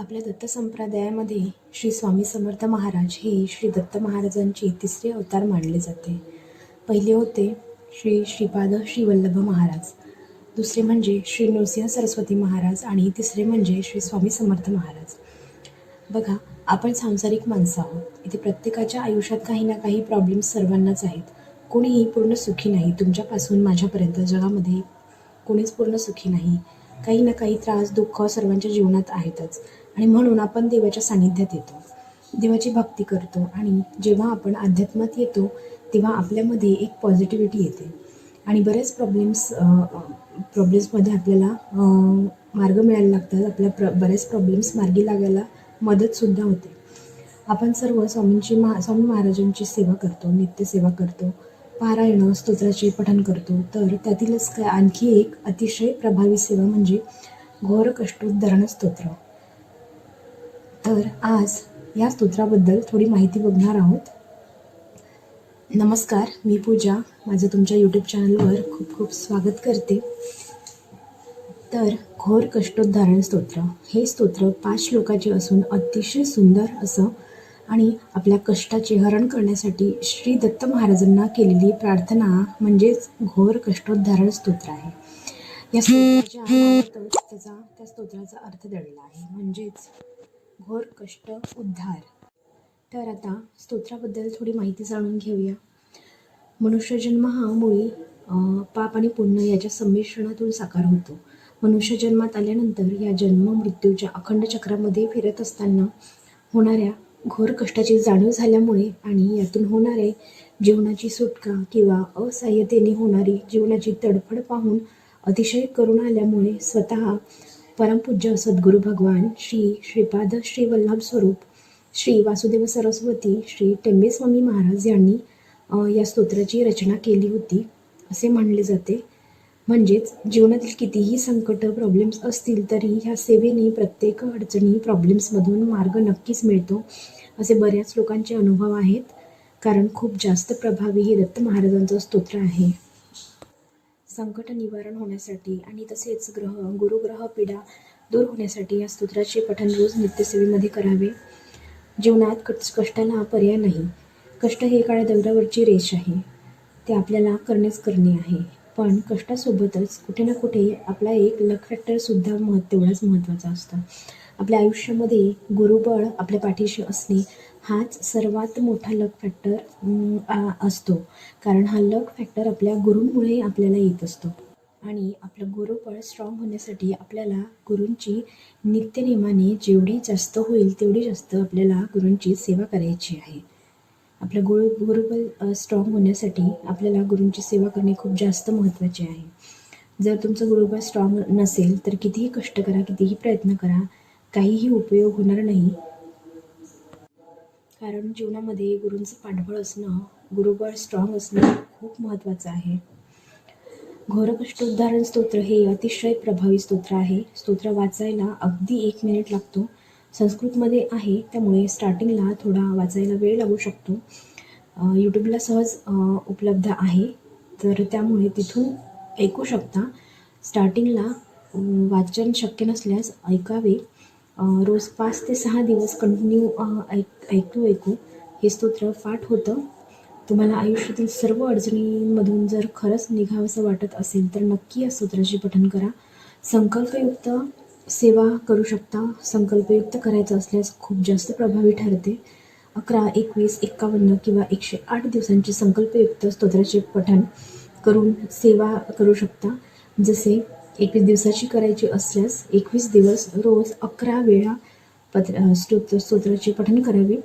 आपल्या दत्त संप्रदायामध्ये श्री स्वामी समर्थ महाराज हे श्री दत्त महाराजांचे तिसरे अवतार मानले जाते. पहिले होते श्री श्रीपाद श्री वल्लभ महाराज, दुसरे म्हणजे श्री नृसिंह सरस्वती महाराज आणि तिसरे म्हणजे श्री स्वामी समर्थ महाराज. बघा, आपण सांसारिक माणसं आहोत. इथे प्रत्येकाच्या आयुष्यात काही ना काही प्रॉब्लेम्स सर्वांनाच आहेत. कोणीही पूर्ण सुखी नाही. तुमच्यापासून माझ्यापर्यंत जगामध्ये कोणीच पूर्ण सुखी नाही. काही ना काही त्रास दुःख सर्वांच्या जीवनात आहेतच. आणि म्हणून आपण देवाच्या सानिध्यात येतो, देवाची भक्ती करतो आणि जेव्हा आपण अध्यात्मात येतो तेव्हा आपल्यामध्ये एक पॉझिटिव्हिटी येते आणि बरेच प्रॉब्लेम्समध्ये आपल्याला मार्ग मिळायला लागतात. आपल्या बरेच प्रॉब्लेम्स मार्गी लागायला मदतसुद्धा होते. आपण सर्व स्वामी महाराजांची सेवा करतो, नित्यसेवा करतो, पारायण स्तोत्राचे पठण करतो. तर त्यातीलच काय आणखी एक अतिशय प्रभावी सेवा म्हणजे घोर कष्टोद्धरण स्तोत्र. तर आज या स्तोत्राबद्दल थोडी माहिती बघणार आहोत. नमस्कार, मी पूजा. माझं तुमच्या यूट्यूब चॅनलवर खूप खूप स्वागत करते. तर घोर कष्टोद्धरण स्तोत्र हे स्तोत्र 5 श्लोकाचे असून अतिशय सुंदर असं आणि आपल्या कष्टाचे हरण करण्यासाठी श्री दत्त महाराजांना केलेली प्रार्थना म्हणजेच घोर कष्टोद्धरण स्तोत्र आहे. या स्तोत्राच्या नावातच त्या स्तोत्राचा अर्थ दडला आहे, म्हणजेच घोर कष्ट उद्धार. तर आता स्तोत्राबद्दल थोडी माहिती जाणून घेऊया. मनुष्य जन्म हा मुळी पाप आणि पुण्य याच्या संमिश्रणातून साकार होतो. मनुष्य जन्मात आल्यानंतर या जन्म मृत्यूच्या अखंड चक्रामध्ये फिरत असताना होणाऱ्या घोर कष्टाची जाणीव झाल्यामुळे आणि यातून होणारे जीवनाची सुटका किंवा असहाय्यतेने होणारी जीवनाची तडफड पाहून अतिशय करुणा आल्यामुळे स्वतः परमपूज्य सद्गुरू भगवान श्री श्रीपाद श्री वल्लभ स्वरूप श्री वासुदेव सरस्वती श्री टेंबेस्वामी महाराज यांनी या स्तोत्राची रचना केली होती असे म्हणले जाते. म्हणजेच जीवनातील कितीही संकट प्रॉब्लेम्स असतील तरी ह्या सेवेने प्रत्येक अडचणी प्रॉब्लेम्समधून मार्ग नक्कीच मिळतो असे बऱ्याच लोकांचे अनुभव आहेत. कारण खूप जास्त प्रभावी हे दत्त महाराजांचं स्तोत्र आहे. संकट निवारण होण्यासाठी आणि तसेच गुरुग्रह पीडा दूर होण्यासाठी या स्तोत्राचे पठण रोज नित्यसेवेमध्ये करावे. जीवनात कष्टाला पर्याय नाही. कष्ट हे काळ्या दगडावरची रेष आहे, ते आपल्याला करणे आहे. पण कष्टासोबतच कुठे ना कुठे आपला एक लक फॅक्टरसुद्धा तेवढाच महत्त्वाचा असतो. आपल्या आयुष्यामध्ये गुरुबळ आपल्या पाठीशी असणे हाच सर्वात मोठा लक फॅक्टर असतो. कारण हा लक फॅक्टर आपल्या गुरूंमुळे आपल्याला येत असतो आणि आपलं गुरुबळ स्ट्रॉंग होण्यासाठी आपल्याला गुरूंची नित्यनेमाने जेवढी जास्त होईल तेवढी जास्त आपल्याला गुरूंची सेवा करायची आहे. आपलं गुरुबळ स्ट्रॉंग होण्यासाठी आपल्याला गुरूंची सेवा करणे खूप जास्त महत्त्वाचे आहे. जर तुमचं गुरुबळ स्ट्रॉंग नसेल तर कितीही कष्ट करा, कितीही प्रयत्न करा, काहीही उपयोग होणार नाही. कारण जीवनामध्ये गुरूंचं पाठबळ असणं, गुरुबळ स्ट्रॉंग असणं खूप महत्त्वाचं आहे. घोर कष्टोद्धरण स्तोत्र हे अतिशय प्रभावी स्तोत्र आहे. स्तोत्र वाचायला अगदी 1 मिनिट लागतो. संस्कृतमध्ये आहे त्यामुळे स्टार्टिंगला थोडा वाचायला वेळ लागू शकतो. यूट्यूबला सहज उपलब्ध आहे, तर त्यामुळे तिथून ऐकू शकता. स्टार्टिंगला वाचन शक्य नसल्यास ऐकावे. रोज 5 ते 6 दिवस कंटिन्यू ऐकू हे स्तोत्र पाठ होतं. तुम्हाला आयुष्यातील सर्व अडचणींमधून जर खरंच निघावंसं वाटत असेल तर नक्की या स्तोत्राचे पठण करा. संकल्पयुक्त सेवा करू शकता. संकल्पयुक्त करायचं असल्यास खूप जास्त प्रभावी ठरते. 11, 21, 51 किंवा 108 दिवसांची संकल्पयुक्त स्तोत्राचे पठण करून सेवा करू शकता. जसे 21 दिवसाची करायची असल्यास 21 दिवस रोज 11 वेळा स्तोत्राचे पठण करावे.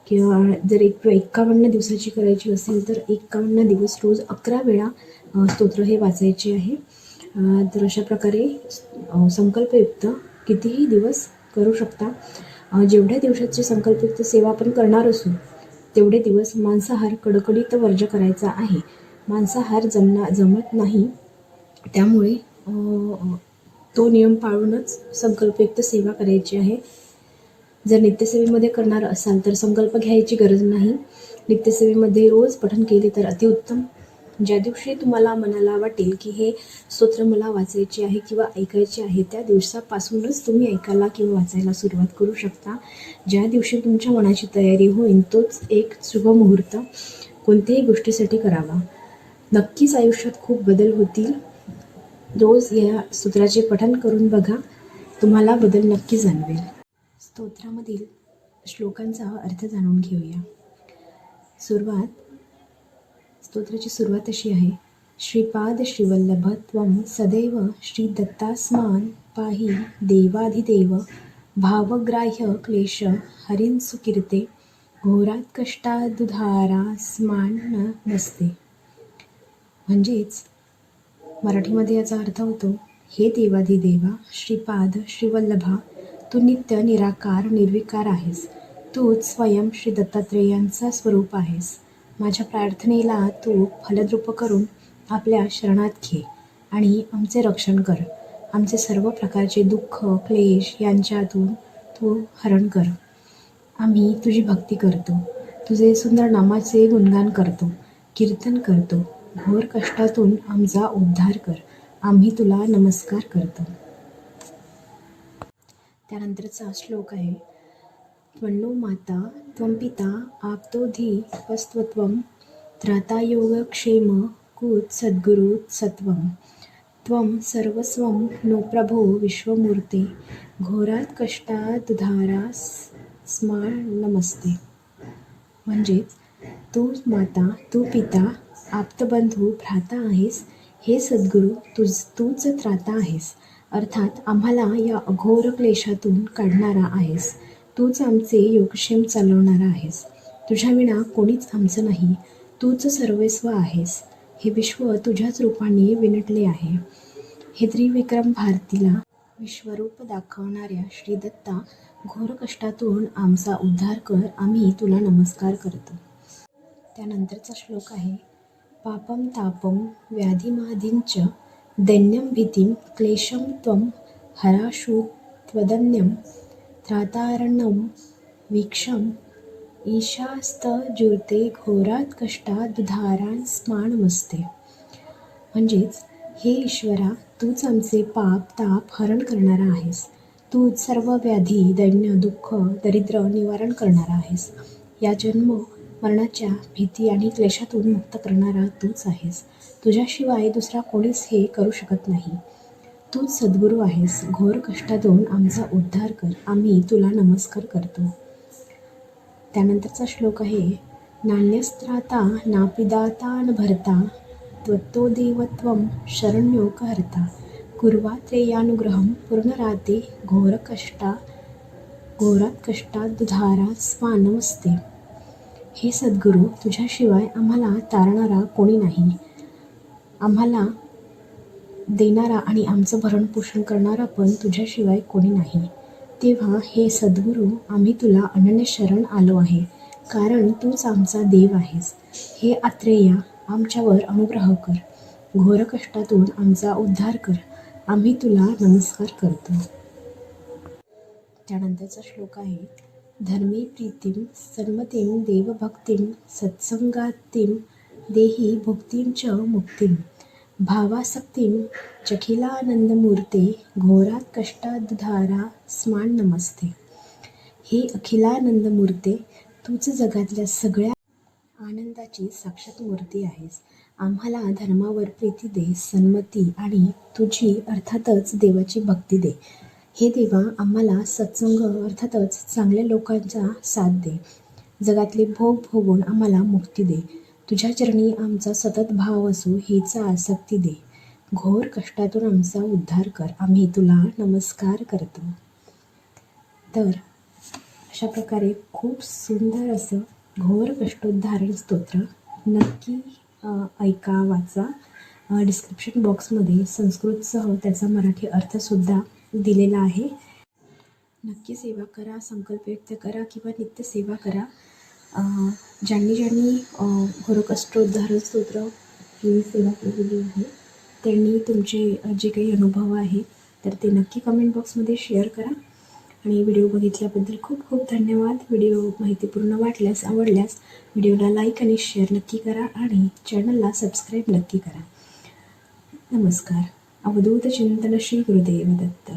किंवा जर 51 दिवसाची करायची असेल तर 51 दिवस रोज 11 वेळा स्तोत्र हे वाचायचे आहे. तर अशा प्रकारे संकल्पयुक्त कितीही दिवस करू शकता. जेवढ्या दिवसाची संकल्पयुक्त सेवा आपण करणार असू तेवढे दिवस मांसाहार कडकडीत वर्ज्य करायचा आहे. मांसाहार जमत नाही, त्यामुळे तो नियम पाळूनच संकल्पयुक्त सेवा करायची आहे. जर नित्यसेवेमध्ये करणार असाल तर संकल्प घ्यायची गरज नाही. नित्यसेवेमध्ये रोज पठण केले तर अतिउत्तम. ज्या दिवशी तुम्हाला मनाला वाटेल की हे स्तोत्र मला वाचायचे आहे किंवा ऐकायचे आहे, त्या दिवसापासूनच तुम्ही ऐकायला किंवा वाचायला सुरुवात करू शकता. ज्या दिवशी तुमच्या मनाची तयारी होईल तोच एक शुभ मुहूर्त कोणत्याही गोष्टीसाठी करावा. नक्कीच आयुष्यात खूप बदल होतील. रोज या स्तोत्राचे पठण करून बघा, तुम्हाला बदल नक्की जाणवेल. स्तोत्रामधील श्लोकांचा अर्थ जाणून घेऊया. स्तोत्राची सुरुवात अशी आहे. श्रीपाद श्रीवल्लभ त्वं सदैव श्री दत्तास्मान् पाहि देवाधिदेव भावग्राह्य क्लेश हरिंसुकीर्ते घोरात कष्टादुधारास्मान नमस्ते. म्हणजेच मराठीमध्ये याचा अर्थ होतो, हे देवाधिदेवा श्रीपाद श्रीवल्लभा, तू नित्य निराकार निर्विकार आहेस. तूच स्वयं श्री दत्तात्रेयांचा स्वरूप आहेस. माझ्या प्रार्थनेला तू फलद्रूप करून आपल्या शरणात घे आणि आमचे रक्षण कर. आमचे सर्व प्रकारचे दुःख क्लेश यांच्यातून तू हरण कर. आम्ही तुझी भक्ती करतो, तुझे सुंदर नामाचे गुणगान करतो, कीर्तन करतो. घोर कष्टातून आमचा उद्धार कर. आम्ही तुला नमस्कार करतो. त्यानंतरचा श्लोक आहे. त्वन्नो माता त्वं पिता आप्तोऽधिपस्त्वं त्राता योगक्षेम कुत सद्गुरु सत्वं त्वं सर्वस्वं नो प्रभो विश्वमूर्ते घोरात कष्टादुधारास्मान नमस्ते. म्हणजेच तू माता, तू पिता, आप्तबंधू, भ्राता आहेस. हे सद्गुरू, तूच त्राता आहेस. अर्थात आम्हाला या अघोर क्लेशातून काढणारा आहेस. तूच आमचे योगक्षेम चालवणारा आहेस. तुझ्याविना कोणीच आमचं नाही. तूच सर्वस्व आहेस. हे विश्व तुझ्याच रूपाने विनटले आहे. हे त्रिविक्रम भारतीला विश्वरूप दाखवणाऱ्या श्री दत्ता, घोर कष्टातून आमचा उद्धार कर. आम्ही तुला नमस्कार करतो. त्यानंतरचा श्लोक आहे. पापं तापं व्याधिमादींच दैन्यं भीतिं क्लेशं त्वं हराशु त्वदन्यं त्रातारणं वीक्षं ईशास्तजुर्ते घोरात कष्टादुधारास्मान नमस्ते. म्हणजेच हे ईश्वरा, तूच आमचे पाप ताप हरण करणारा आहेस. तूच सर्व व्याधी दैन्य दुःख दरिद्र निवारण करणारा आहेस. या जन्म मरणाच्या भीती आणि क्लेशातून मुक्त करणारा तूच आहेस. तुझ्याशिवाय दुसरा कोणीच हे करू शकत नाही. तूच सद्गुरू आहेस. घोर कष्टातून आमचा उद्धार कर. आम्ही तुला नमस्कार करतो. त्यानंतरचा श्लोक आहे. नान्यस्त्राता नापिदाता न भरता त्वत्तो देवत्वं शरण्योकहर्ता कुर्वात्रेयानुग्रहं पूर्णराते घोरात कष्टादुधारास्मान नमस्ते. हे सद्गुरू, तुझ्याशिवाय आम्हाला तारणारा कोणी नाही. आम्हाला देणारा आणि आमचं भरणपोषण करणारा पण तुझ्याशिवाय कोणी नाही. तेव्हा हे सद्गुरू, आम्ही तुला अनन्य शरण आलो आहे, कारण तूच आमचा देव आहेस. हे आत्रेया, आमच्यावर अनुग्रह कर. घोर कष्टातून आमचा उद्धार कर. आम्ही तुला नमस्कार करतो. त्यानंतरचा श्लोक आहे. धर्मे प्रीतिं सन्मतीं देवभक्तिं सत्संगातिं देहि भुक्तिं च मुक्तिं भावासक्तिं चखिलानंदमूर्ते घोरात कष्टादुधारास्मान नमस्ते. हे अखिलानंदमूर्ते, तूच जगातल्या सगळ्या आनंदाची साक्षात मूर्ती आहेस. आम्हाला धर्मावर प्रीती दे, सन्मती आणि तुझी अर्थातच देवाची भक्ती दे. हे देवा, आम्हाला सत्संग अर्थातच चांगल्या लोकांचा साथ दे. जगातले भोग भोगून आम्हाला मुक्ती दे. तुझ्या चरणी आमचा सतत भाव असो हीचा आसक्ती दे. घोर कष्टातून आमचा उद्धार कर. आम्ही तुला नमस्कार करतो. तर अशा प्रकारे खूप सुंदर असं घोर कष्टोद्धारण स्तोत्र नक्की ऐका, वाचा. डिस्क्रिप्शन बॉक्समध्ये संस्कृतसह त्याचा मराठी अर्थसुद्धा दिलेला आहे. नक्की सेवा करा, संकल्प व्यक्त करा किंवा नित्य सेवा करा. ज्यांनी घोर कष्टोद्धारण स्तोत्र ही सेवा केलेली आहे त्यांनी तुमचे जे काही अनुभव आहेत तर ते नक्की कमेंट बॉक्समध्ये शेअर करा. आणि व्हिडिओ बघितल्याबद्दल खूप खूप धन्यवाद. व्हिडिओ माहितीपूर्ण वाटल्यास आवडल्यास व्हिडिओला लाईक आणि शेअर नक्की करा आणि चॅनलला सबस्क्राईब नक्की करा. नमस्कार. अवधूत चिंतन श्री गुरुदेव दत्त.